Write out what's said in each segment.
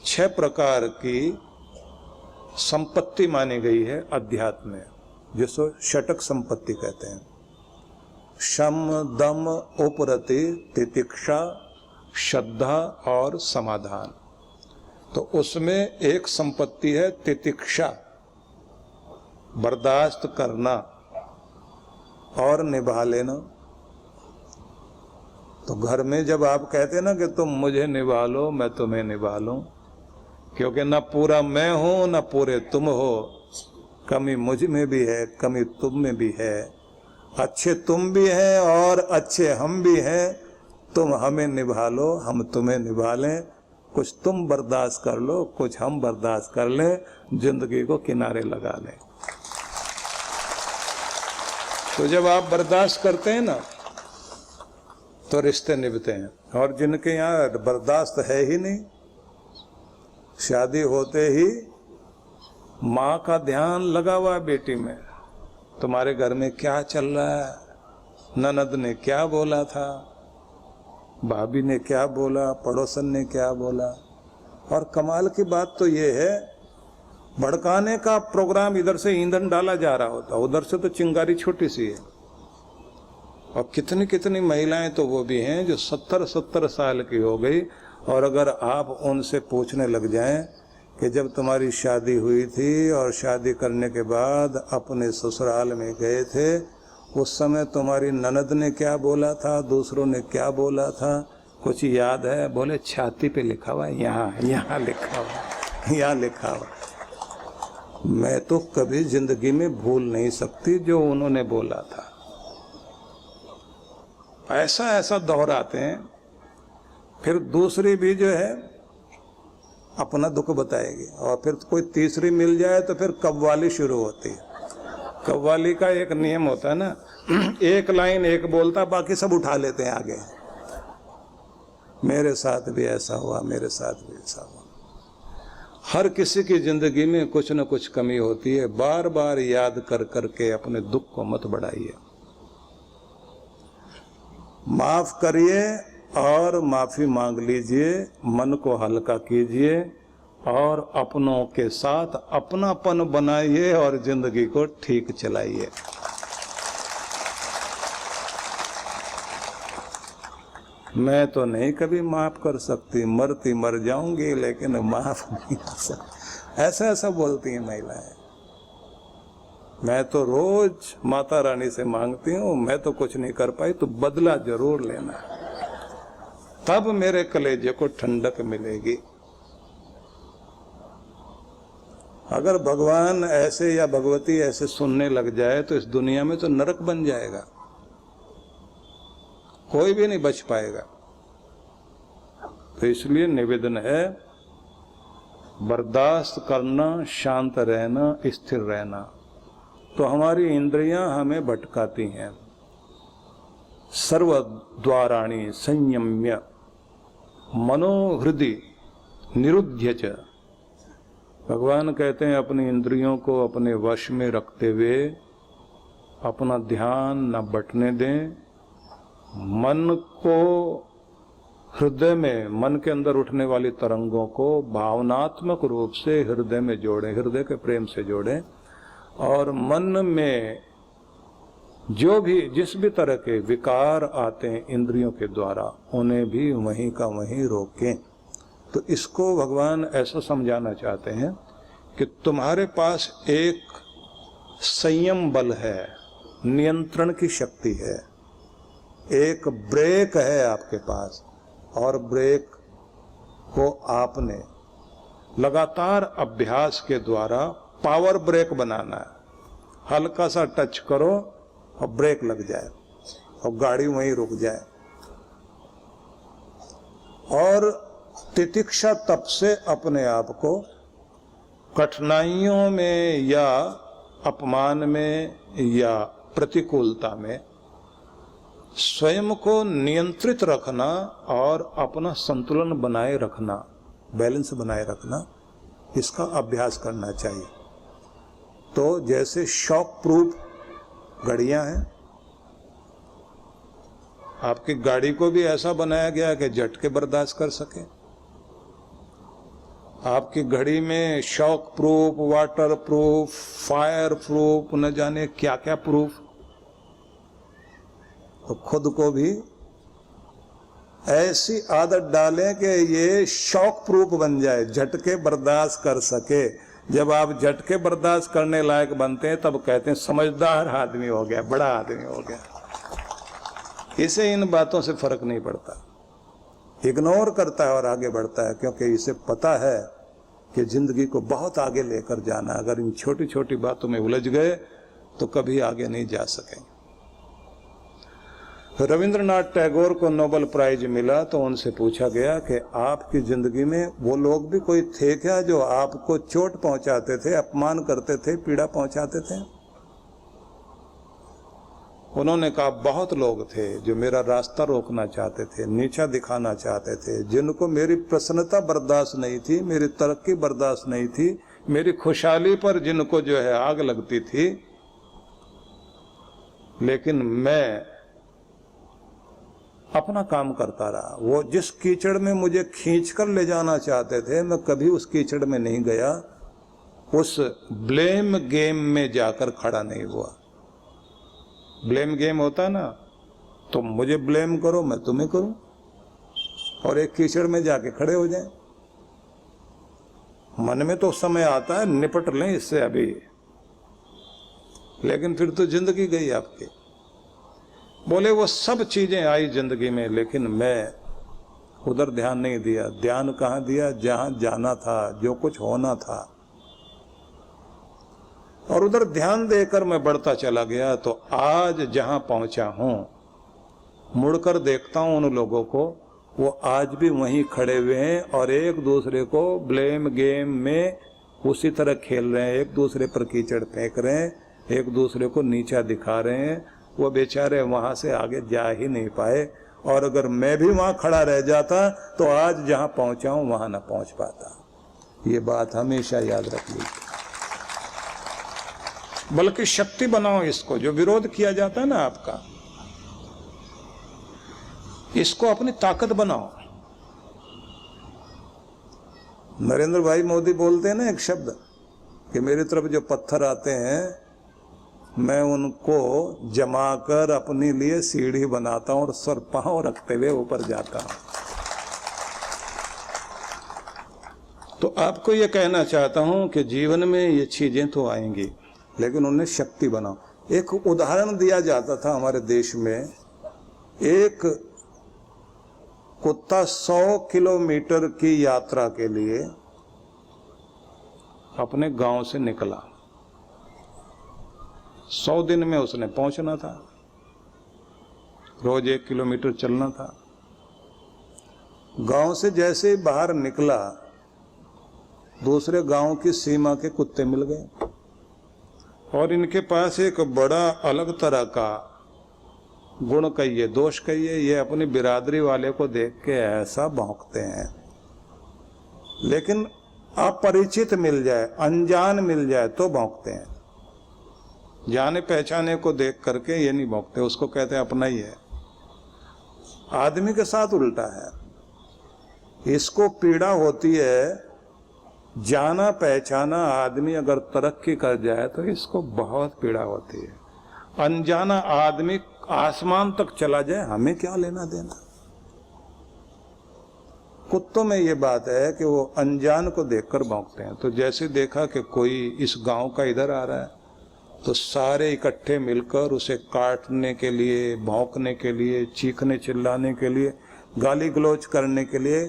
6 प्रकार की संपत्ति मानी गई है अध्यात्म में, जिसको षटक संपत्ति कहते हैं। शम दम उपरति तितिक्षा श्रद्धा और समाधान। तो उसमें एक संपत्ति है तितिक्षा, बर्दाश्त करना और निभा लेना। तो घर में जब आप कहते ना कि तुम मुझे निभा लो मैं तुम्हें निभा लूं, क्योंकि न पूरा मैं हूं न पूरे तुम हो, कमी मुझ में भी है कमी तुम में भी है, अच्छे तुम भी हैं और अच्छे हम भी हैं, तुम हमें निभा लो हम तुम्हें निभा लें, कुछ तुम बर्दाश्त कर लो कुछ हम बर्दाश्त कर लें, जिंदगी को किनारे लगा लें। तो जब आप बर्दाश्त करते हैं ना तो रिश्ते निभते हैं। और जिनके यहाँ बर्दाश्त है ही नहीं, शादी होते ही माँ का ध्यान लगा हुआ है बेटी में, तुम्हारे घर में क्या चल रहा है, ननद ने क्या बोला था, भाभी ने क्या बोला, पड़ोसन ने क्या बोला। और कमाल की बात तो ये है, भड़काने का प्रोग्राम इधर से ईंधन डाला जा रहा होता, उधर से तो चिंगारी छोटी सी है। और कितनी कितनी महिलाएं तो वो भी हैं जो 70-70 साल की हो गई, और अगर आप उनसे पूछने लग जाएं कि जब तुम्हारी शादी हुई थी और शादी करने के बाद अपने ससुराल में गए थे, उस समय तुम्हारी ननद ने क्या बोला था, दूसरों ने क्या बोला था, कुछ याद है? बोले छाती पे लिखा हुआ, यहाँ लिखा हुआ, यहाँ लिखा हुआ। मैं तो कभी जिंदगी में भूल नहीं सकती जो उन्होंने बोला था। ऐसा ऐसा दोहराते हैं। फिर दूसरी भी जो है अपना दुख बताएगी, और फिर कोई तीसरी मिल जाए तो फिर कव्वाली शुरू होती है। कव्वाली का एक नियम होता है ना, एक लाइन एक बोलता, बाकी सब उठा लेते हैं आगे। मेरे साथ भी ऐसा हुआ, मेरे साथ भी ऐसा हुआ। हर किसी की जिंदगी में कुछ न कुछ कमी होती है, बार बार याद कर करके अपने दुख को मत बढ़ाइए। माफ करिए और माफी मांग लीजिए, मन को हल्का कीजिए और अपनों के साथ अपनापन बनाइए और जिंदगी को ठीक चलाइए। मैं तो नहीं कभी माफ कर सकती, मरती मर जाऊंगी लेकिन माफ नहीं कर सकती, ऐसा ऐसा बोलती हैं महिलाएं। मैं तो रोज माता रानी से मांगती हूँ, मैं तो कुछ नहीं कर पाई तो बदला जरूर लेना, तब मेरे कलेजे को ठंडक मिलेगी। अगर भगवान ऐसे या भगवती ऐसे सुनने लग जाए तो इस दुनिया में तो नरक बन जाएगा, कोई भी नहीं बच पाएगा। तो इसलिए निवेदन है, बर्दाश्त करना, शांत रहना, स्थिर रहना। तो हमारी इंद्रियां हमें भटकाती हैं। सर्वद्वाराणि संयम्य मनोहृदि निरुध्य च। भगवान कहते हैं अपनी इंद्रियों को अपने वश में रखते हुए अपना ध्यान न बटने दें, मन को हृदय में, मन के अंदर उठने वाली तरंगों को भावनात्मक रूप से हृदय में जोड़ें, हृदय के प्रेम से जोड़ें, और मन में जो भी जिस भी तरह के विकार आते हैं इंद्रियों के द्वारा, उन्हें भी वहीं का वहीं रोकें। तो इसको भगवान ऐसा समझाना चाहते हैं कि तुम्हारे पास एक संयम बल है, नियंत्रण की शक्ति है, एक ब्रेक है आपके पास, और ब्रेक को आपने लगातार अभ्यास के द्वारा पावर ब्रेक बनाना है। हल्का सा टच करो और ब्रेक लग जाए और गाड़ी वहीं रुक जाए। और तितिक्षा तप से अपने आप को कठिनाइयों में या अपमान में या प्रतिकूलता में स्वयं को नियंत्रित रखना और अपना संतुलन बनाए रखना, बैलेंस बनाए रखना, इसका अभ्यास करना चाहिए। तो जैसे शॉक प्रूफ घड़ियां हैं, आपकी गाड़ी को भी ऐसा बनाया गया कि झटके बर्दाश्त कर सके। आपकी घड़ी में shock proof, water proof, fire proof, न जाने क्या क्या प्रूफ। तो खुद को भी ऐसी आदत डालें कि ये शॉक प्रूफ बन जाए, झटके बर्दाश्त कर सके। जब आप झटके बर्दाश्त करने लायक बनते हैं तब कहते हैं समझदार आदमी हो गया, बड़ा आदमी हो गया। इसे इन बातों से फर्क नहीं पड़ता, इग्नोर करता है और आगे बढ़ता है, क्योंकि इसे पता है कि जिंदगी को बहुत आगे लेकर जाना। अगर इन छोटी छोटी बातों में उलझ गए तो कभी आगे नहीं जा सकेंगे। रविंद्रनाथ टैगोर को नोबेल प्राइज मिला तो उनसे पूछा गया कि आपकी जिंदगी में वो लोग भी कोई थे क्या जो आपको चोट पहुंचाते थे, अपमान करते थे, पीड़ा पहुंचाते थे? उन्होंने कहा बहुत लोग थे जो मेरा रास्ता रोकना चाहते थे, नीचा दिखाना चाहते थे, जिनको मेरी प्रसन्नता बर्दाश्त नहीं थी, मेरी तरक्की बर्दाश्त नहीं थी, मेरी खुशहाली पर जिनको जो है आग लगती थी। लेकिन मैं अपना काम करता रहा। वो जिस कीचड़ में मुझे खींचकर ले जाना चाहते थे, मैं कभी उस कीचड़ में नहीं गया, उस ब्लेम गेम में जाकर खड़ा नहीं हुआ। ब्लेम गेम होता ना, तुम मुझे ब्लेम करो, मैं तुम्हें करूं, और एक कीचड़ में जाके खड़े हो जाएं। मन में तो समय आता है निपट लें इससे अभी, लेकिन फिर तो जिंदगी गई आपकी। बोले वो सब चीजें आई जिंदगी में, लेकिन मैं उधर ध्यान नहीं दिया। ध्यान कहाँ दिया? जहां जाना था, जो कुछ होना था, और उधर ध्यान देकर मैं बढ़ता चला गया। तो आज जहां पहुंचा हूं, मुड़कर देखता हूं उन लोगों को, वो आज भी वहीं खड़े हुए हैं और एक दूसरे को ब्लेम गेम में उसी तरह खेल रहे हैं, एक दूसरे पर कीचड़ फेंक रहे हैं, एक दूसरे को नीचा दिखा रहे हैं। वो बेचारे वहां से आगे जा ही नहीं पाए, और अगर मैं भी वहां खड़ा रह जाता तो आज जहां पहुंचा हूं वहां ना पहुंच पाता। ये बात हमेशा याद रख लीजिए। बल्कि शक्ति बनाओ इसको, जो विरोध किया जाता है ना आपका, इसको अपनी ताकत बनाओ। नरेंद्र भाई मोदी बोलते हैं ना एक शब्द कि मेरी तरफ जो पत्थर आते हैं मैं उनको जमाकर अपने लिए सीढ़ी बनाता हूं और सर पांव रखते हुए ऊपर जाता हूं। तो आपको ये कहना चाहता हूं कि जीवन में ये चीजें तो आएंगी, लेकिन उन्हें शक्ति बनाओ। एक उदाहरण दिया जाता था हमारे देश में, एक कुत्ता 100 किलोमीटर की यात्रा के लिए अपने गांव से निकला। 100 दिन में उसने पहुंचना था, रोज 1 किलोमीटर चलना था। गांव से जैसे ही बाहर निकला, दूसरे गांव की सीमा के कुत्ते मिल गए, और इनके पास एक बड़ा अलग तरह का गुण कहिए, दोष कहिए, ये अपनी बिरादरी वाले को देख के ऐसा भौंकते हैं। लेकिन अपरिचित मिल जाए, अनजान मिल जाए तो भौंकते हैं। जाने पहचाने को देख करके ये नहीं भौंकते, उसको कहते हैं अपना ही है। आदमी के साथ उल्टा है, इसको पीड़ा होती है। जाना पहचाना आदमी अगर तरक्की कर जाए तो इसको बहुत पीड़ा होती है। अनजाना आदमी आसमान तक चला जाए, हमें क्या लेना देना। कुत्तों में ये बात है कि वो अनजान को देखकर भौंकते हैं। तो जैसे देखा कि कोई इस गांव का इधर आ रहा है, तो सारे इकट्ठे मिलकर उसे काटने के लिए, भौंकने के लिए, चीखने चिल्लाने के लिए, गाली गलौज करने के लिए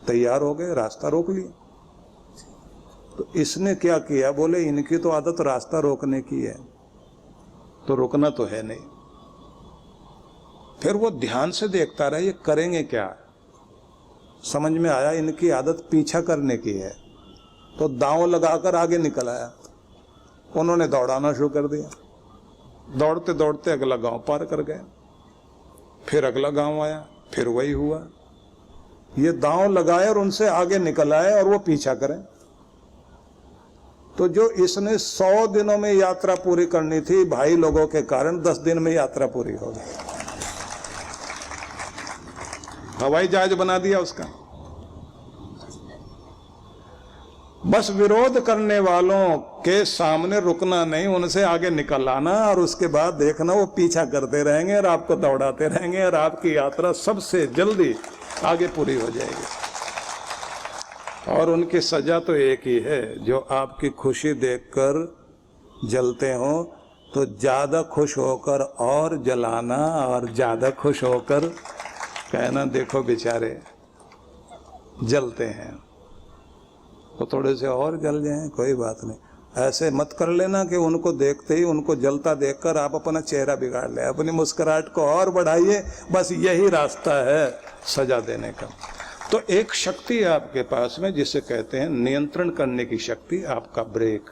तैयार हो गए, रास्ता रोक लिया। तो इसने क्या किया? बोले इनकी तो आदत रास्ता रोकने की है, तो रुकना तो है नहीं। फिर वो ध्यान से देखता रहा, ये करेंगे क्या। समझ में आया इनकी आदत पीछा करने की है, तो दांव लगाकर आगे निकल आया। उन्होंने दौड़ाना शुरू कर दिया। दौड़ते दौड़ते अगला गांव पार कर गए, फिर अगला गांव आया, फिर वही हुआ। ये दांव लगाए और उनसे आगे निकल आए और वो पीछा करें। तो जो इसने 100 दिनों में यात्रा पूरी करनी थी, भाई लोगों के कारण 10 दिन में यात्रा पूरी हो गई। हवाई जहाज बना दिया उसका। बस विरोध करने वालों के सामने रुकना नहीं, उनसे आगे निकल आना और उसके बाद देखना वो पीछा करते रहेंगे और आपको दौड़ाते रहेंगे और आपकी यात्रा सबसे जल्दी आगे पूरी हो जाएगी। और उनकी सजा तो एक ही है, जो आपकी खुशी देखकर जलते हो तो ज्यादा खुश होकर और जलाना और ज्यादा खुश होकर कहना देखो बेचारे जलते हैं, तो थोड़े से और जल जाएं, कोई बात नहीं। ऐसे मत कर लेना कि उनको देखते ही उनको जलता देखकर आप अपना चेहरा बिगाड़ ले, अपनी मुस्कुराहट को और बढ़ाइए। बस यही रास्ता है सजा देने का। तो एक शक्ति है आपके पास में जिसे कहते हैं नियंत्रण करने की शक्ति, आपका ब्रेक।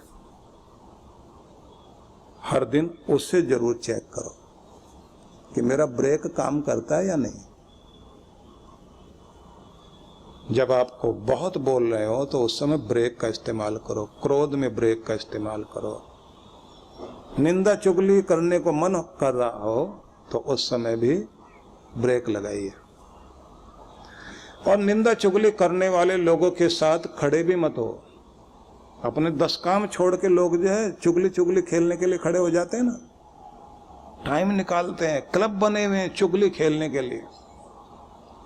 हर दिन उससे जरूर चेक करो कि मेरा ब्रेक काम करता है या नहीं। जब आपको बहुत बोल रहे हो तो उस समय ब्रेक का इस्तेमाल करो, क्रोध में ब्रेक का इस्तेमाल करो। निंदा चुगली करने को मन कर रहा हो तो उस समय भी ब्रेक लगाइए। और निंदा चुगली करने वाले लोगों के साथ खड़े भी मत हो। अपने 10 काम छोड़ के लोग जो है चुगली चुगली खेलने के लिए खड़े हो जाते हैं ना, टाइम निकालते हैं, क्लब बने हुए हैं चुगली खेलने के लिए।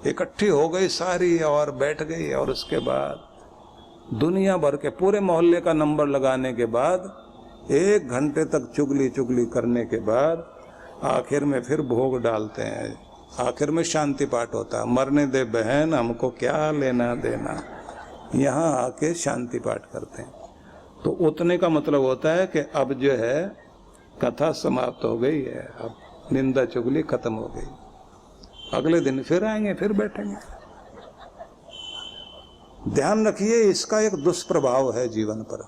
इकट्ठी हो गई सारी और बैठ गई और उसके बाद दुनिया भर के पूरे मोहल्ले का नंबर लगाने के बाद 1 घंटे तक चुगली चुगली करने के बाद आखिर में फिर भोग डालते हैं। आखिर में शांति पाठ होता है, मरने दे बहन हमको क्या लेना देना, यहाँ आके शांति पाठ करते हैं। तो उतने का मतलब होता है कि अब जो है कथा समाप्त हो गई है, अब निंदा चुगली खत्म हो गई। अगले दिन फिर आएंगे, फिर बैठेंगे। ध्यान रखिए, इसका एक दुष्प्रभाव है जीवन पर।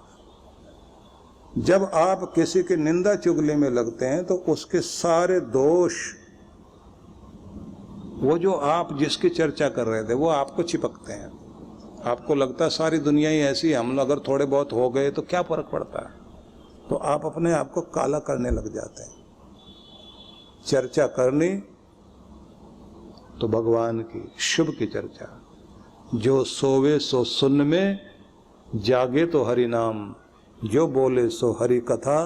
जब आप किसी की निंदा चुगली में लगते हैं तो उसके सारे दोष, वो जो आप जिसकी चर्चा कर रहे थे, वो आपको चिपकते हैं। आपको लगता है सारी दुनिया ही ऐसी, हम अगर थोड़े बहुत हो गए तो क्या फर्क पड़ता है, तो आप अपने आप को काला करने लग जाते हैं। चर्चा करनी तो भगवान की शुभ की चर्चा, जो सोवे सो सुन में, जागे तो हरि नाम, जो बोले सो हरि कथा,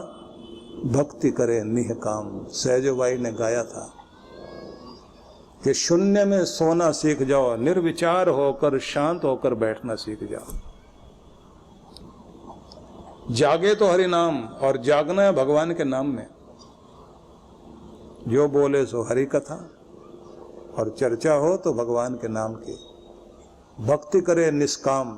भक्ति करे निह काम। सहजोबाई ने गाया था कि शून्य में सोना सीख जाओ, निर्विचार होकर शांत होकर बैठना सीख जाओ। जागे तो हरि नाम, और जागना है भगवान के नाम में। जो बोले सो हरि कथा, और चर्चा हो तो भगवान के नाम की। भक्ति करे निष्काम,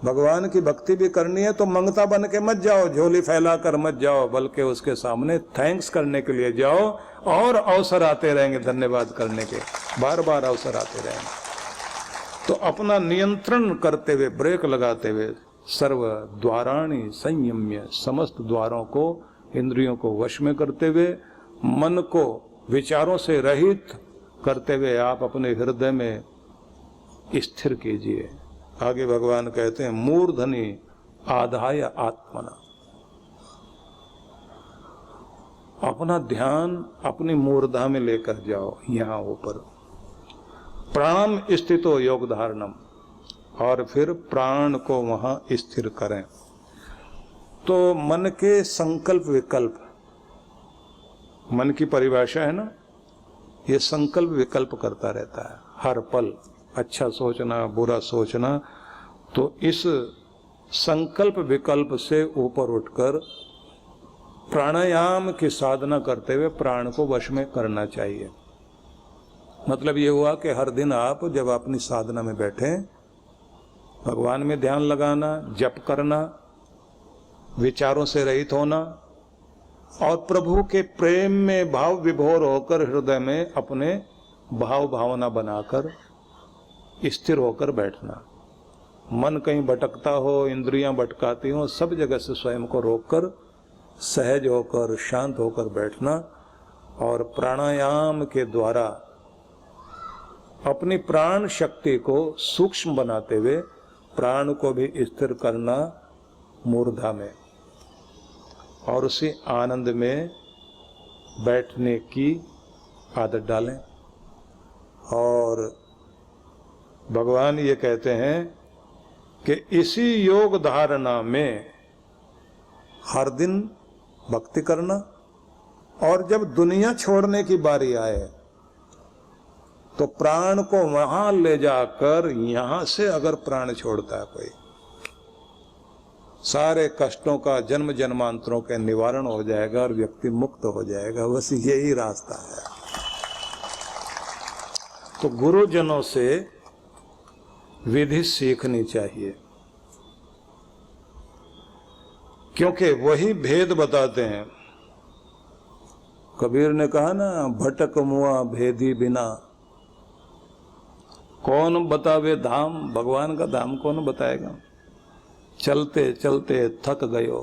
भगवान की भक्ति भी करनी है तो मंगता बन के मत जाओ, झोली फैला कर मत जाओ, बल्कि उसके सामने थैंक्स करने के लिए जाओ। और अवसर आते रहेंगे धन्यवाद करने के, बार बार अवसर आते रहेंगे। तो अपना नियंत्रण करते हुए, ब्रेक लगाते हुए, सर्व द्वाराणि संयम्य, समस्त द्वारों को, इंद्रियों को वश में करते हुए, मन को विचारों से रहित करते हुए आप अपने हृदय में स्थिर कीजिए। आगे भगवान कहते हैं मूर्धनि आधाय आत्मना, अपना ध्यान अपनी मूर्धा में लेकर जाओ, यहाँ ऊपर। प्राणम स्थितो योग धारणम, और फिर प्राण को वहां स्थिर करें। तो मन के संकल्प विकल्प, मन की परिभाषा है ना, ये संकल्प विकल्प करता रहता है हर पल, अच्छा सोचना बुरा सोचना। तो इस संकल्प विकल्प से ऊपर उठकर प्राणायाम की साधना करते हुए प्राण को वश में करना चाहिए। मतलब ये हुआ कि हर दिन आप जब अपनी साधना में बैठें, भगवान में ध्यान लगाना, जप करना, विचारों से रहित होना, और प्रभु के प्रेम में भाव विभोर होकर हृदय में अपने भाव भावना बनाकर स्थिर होकर बैठना। मन कहीं भटकता हो, इंद्रियां भटकाती हो, सब जगह से स्वयं को रोककर सहज होकर शांत होकर बैठना, और प्राणायाम के द्वारा अपनी प्राण शक्ति को सूक्ष्म बनाते हुए प्राण को भी स्थिर करना मूर्धा में, और उसी आनंद में बैठने की आदत डालें। और भगवान ये कहते हैं कि इसी योग धारणा में हर दिन भक्ति करना, और जब दुनिया छोड़ने की बारी आए तो प्राण को वहां ले जाकर, यहां से अगर प्राण छोड़ता है कोई, सारे कष्टों का जन्म जन्मांतरों के निवारण हो जाएगा और व्यक्ति मुक्त हो जाएगा। बस यही रास्ता है। तो गुरुजनों से विधि सीखनी चाहिए, क्योंकि वही भेद बताते हैं। कबीर ने कहा ना, भटक मुआ भेदी बिना, कौन बतावे धाम, भगवान का धाम कौन बताएगा। चलते चलते थक गयो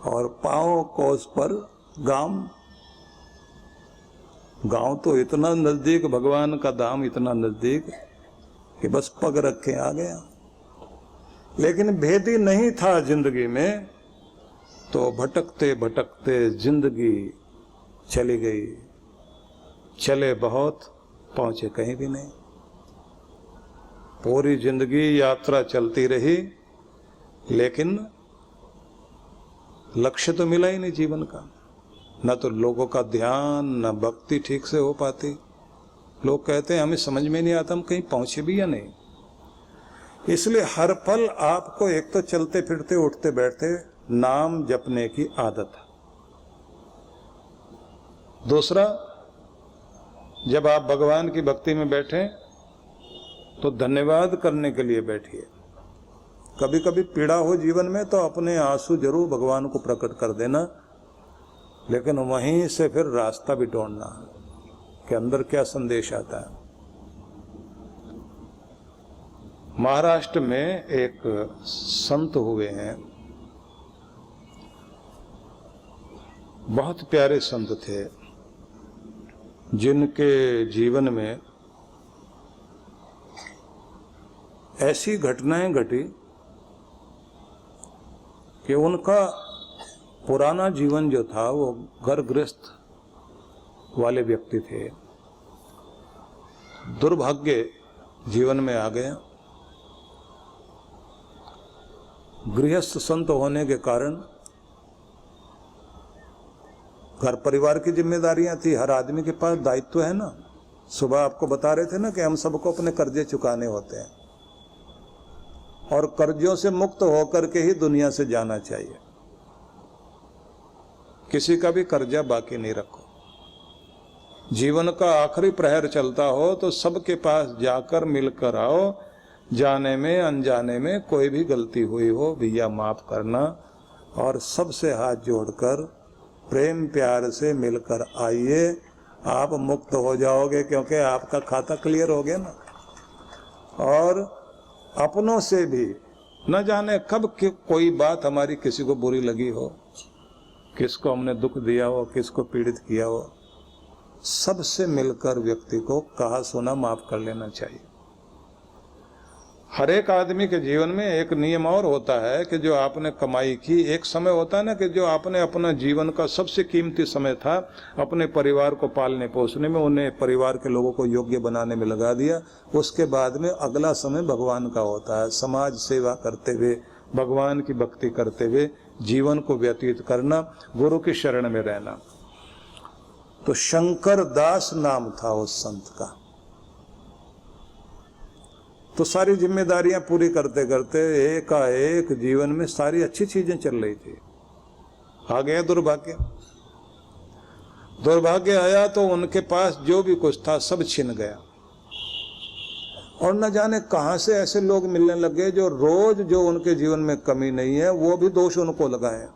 और पांव कोस पर गाम। गांव तो इतना नजदीक, भगवान का धाम इतना नजदीक कि बस पग रखे आ गया। लेकिन भेदी नहीं था जिंदगी में, तो भटकते भटकते जिंदगी चली गई। चले बहुत, पहुंचे कहीं भी नहीं। पूरी जिंदगी यात्रा चलती रही, लेकिन लक्ष्य तो मिला ही नहीं जीवन का। न तो लोगों का ध्यान, न भक्ति ठीक से हो पाती। लोग कहते हैं हमें समझ में नहीं आता हम कहीं पहुंचे भी या नहीं। इसलिए हर पल आपको एक तो चलते फिरते उठते बैठते नाम जपने की आदत है। दूसरा, जब आप भगवान की भक्ति में बैठे तो धन्यवाद करने के लिए बैठिए। कभी कभी पीड़ा हो जीवन में तो अपने आंसू जरूर भगवान को प्रकट कर देना, लेकिन वहीं से फिर रास्ता भी ढूंढना कि अंदर क्या संदेश आता है। महाराष्ट्र में एक संत हुए हैं, बहुत प्यारे संत थे, जिनके जीवन में ऐसी घटनाएं घटी कि उनका पुराना जीवन जो था वो घर गृहस्थ वाले व्यक्ति थे। दुर्भाग्य जीवन में आ गया। गृहस्थ संत होने के कारण घर परिवार की जिम्मेदारियां थी। हर आदमी के पास दायित्व है ना। सुबह आपको बता रहे थे ना कि हम सबको अपने कर्जे चुकाने होते हैं, और कर्जों से मुक्त होकर के ही दुनिया से जाना चाहिए। किसी का भी कर्जा बाकी नहीं रखो। जीवन का आखिरी प्रहर चलता हो तो सबके पास जाकर मिलकर आओ। जाने में अनजाने में कोई भी गलती हुई हो, भैया माफ करना, और सबसे हाथ जोड़कर प्रेम प्यार से मिलकर आइए। आप मुक्त हो जाओगे, क्योंकि आपका खाता क्लियर हो गया ना। और अपनों से भी न जाने कब कोई बात हमारी किसी को बुरी लगी हो, किसको हमने दुख दिया हो, किसको पीड़ित किया हो, सबसे मिलकर व्यक्ति को कहा सुना माफ कर लेना चाहिए। हर एक आदमी के जीवन में एक नियम और होता है कि जो आपने कमाई की, एक समय होता है ना कि जो आपने अपना जीवन का सबसे कीमती समय था अपने परिवार को पालने पोसने में, उन्हें परिवार के लोगों को योग्य बनाने में लगा दिया। उसके बाद में अगला समय भगवान का होता है। समाज सेवा करते हुए, भगवान की भक्ति करते हुए जीवन को व्यतीत करना, गुरु की शरण में रहना। तो शंकर दास नाम था उस संत का। तो सारी जिम्मेदारियां पूरी करते करते एकाएक जीवन में सारी अच्छी चीजें चल रही थी। आ गया दुर्भाग्य। दुर्भाग्य आया तो उनके पास जो भी कुछ था सब छिन गया। और न जाने कहां से ऐसे लोग मिलने लगे जो रोज जो उनके जीवन में कमी नहीं है वो भी दोष उनको लगाए।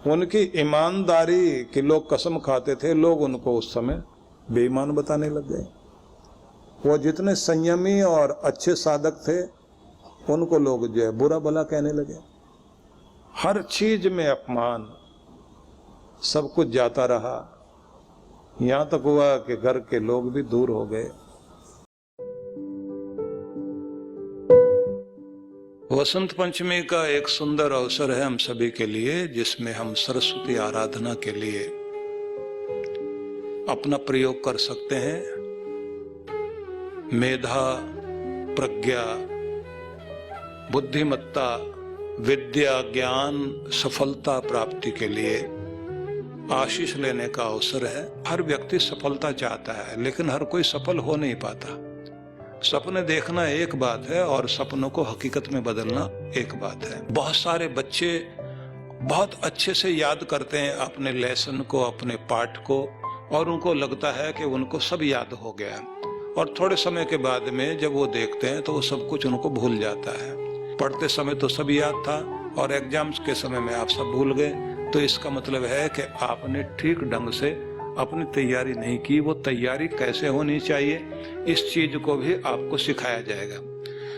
उनकी ईमानदारी की लोग कसम खाते थे, लोग उनको उस समय बेईमान बताने लग गए। वो जितने संयमी और अच्छे साधक थे उनको लोग जो है बुरा भला कहने लगे। हर चीज में अपमान, सब कुछ जाता रहा। यहां तक हुआ कि घर के लोग भी दूर हो गए। वसंत पंचमी का एक सुंदर अवसर है हम सभी के लिए, जिसमें हम सरस्वती आराधना के लिए अपना प्रयोग कर सकते हैं। मेधा, प्रज्ञा बुद्धिमत्ता, विद्या, ज्ञान, सफलता प्राप्ति के लिए आशीष लेने का अवसर है। हर व्यक्ति सफलता चाहता है, लेकिन हर कोई सफल हो नहीं पाता। सपने देखना एक बात है और सपनों को हकीकत में बदलना एक बात है। बहुत सारे बच्चे बहुत अच्छे से याद करते हैं अपने लेसन को, अपने पाठ को, और उनको लगता है कि उनको सब याद हो गया, और थोड़े समय के बाद में जब वो देखते हैं तो वो सब कुछ उनको भूल जाता है। पढ़ते समय तो सब याद था और एग्जाम्स के समय में आप सब भूल गए। तो इसका मतलब है कि आपने ठीक ढंग से अपनी तैयारी नहीं की। वो तैयारी कैसे होनी चाहिए, इस चीज को भी आपको सिखाया जाएगा।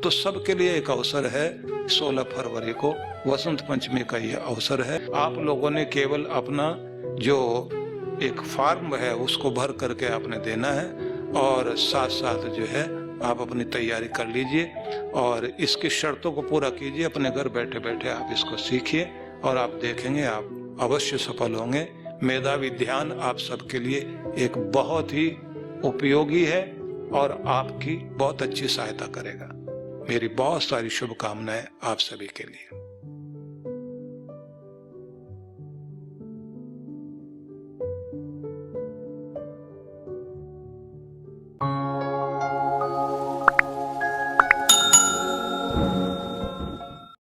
तो सबके लिए एक अवसर है। 16 फरवरी को वसंत पंचमी का यह अवसर है। आप लोगों ने केवल अपना जो एक फॉर्म है उसको भर करके आपने देना है, और साथ साथ जो है आप अपनी तैयारी कर लीजिए और इसकी शर्तों को पूरा कीजिए। अपने घर बैठे बैठे आप इसको सीखिए और आप देखेंगे आप अवश्य सफल होंगे। मेधावी ध्यान आप सबके लिए एक बहुत ही उपयोगी है और आपकी बहुत अच्छी सहायता करेगा। मेरी बहुत सारी शुभकामनाएं आप सभी के लिए।